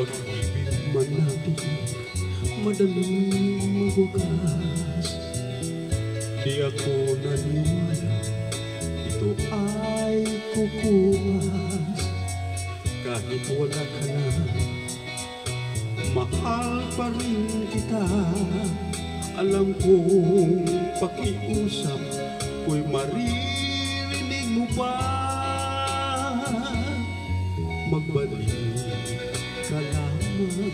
pag-ibig man natin madaling magwakas. Di ako naniwala ito ay kukumas. Kahit wala ka na, mahal pa rin kita. Alam kong pakiusap ko'y maririnig mo pa. Magbalik ka lamang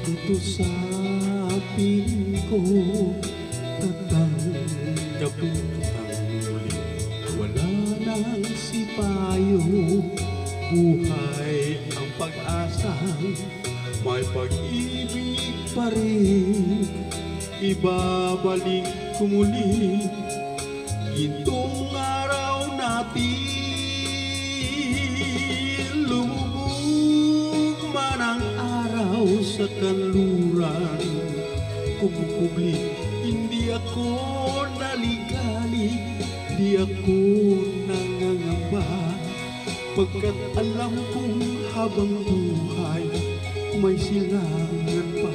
dito sa piling ko. Tatanggapin kitang muli, wala nang sipayo. Buhay ang pag-asa, may pag-ibig pa rin. Ibabalik ko muli itong araw natin. Lumubog man ang araw sa kanluran, kumukubli, hindi ako naligali, di ako nangangamba. Pagkat alam kong habang buhay may silangan pa.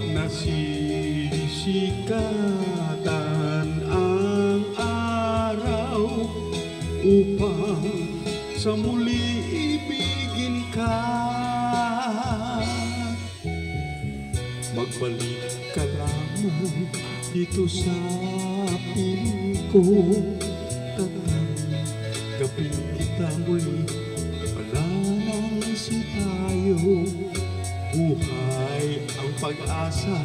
Nasisikatan ang araw upang sa muli ibigin ka. Magbalik ka lamang dito sa piling ko. Tatanggapin kita muli, wala nang sitayo. Buhay ang pag-asa,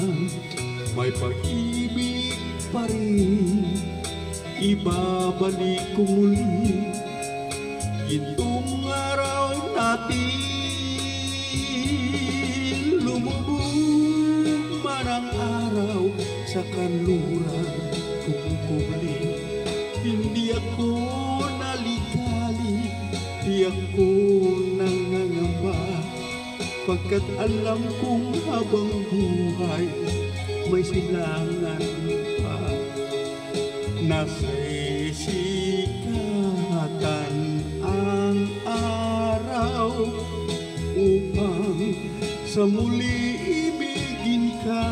may pag-ibig pa rin. Ibabalik ko muli itong araw natin. Lumubog man ang araw sa kanluran, kumukubli, hindi ako naligali, di ako nangangamba. Pagkat alam kong habang buhay may silangan pa. Nasisikatan ang araw upang sa muli ibigin ka.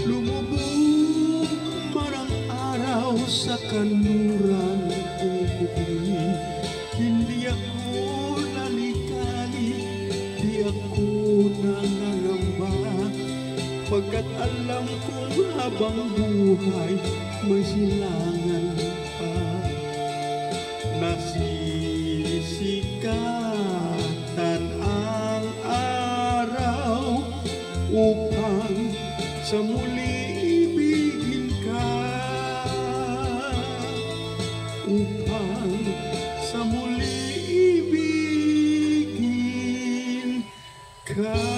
Lumubog man ang araw sa kanluran, kumukubli, hindi ako nalikali, di ako nangangamba. Pagkat alam kong habang buhay may silangan pa. Nasisikatan ang araw upang sa muli ibigin ka. Upang sa muli ibigin ka.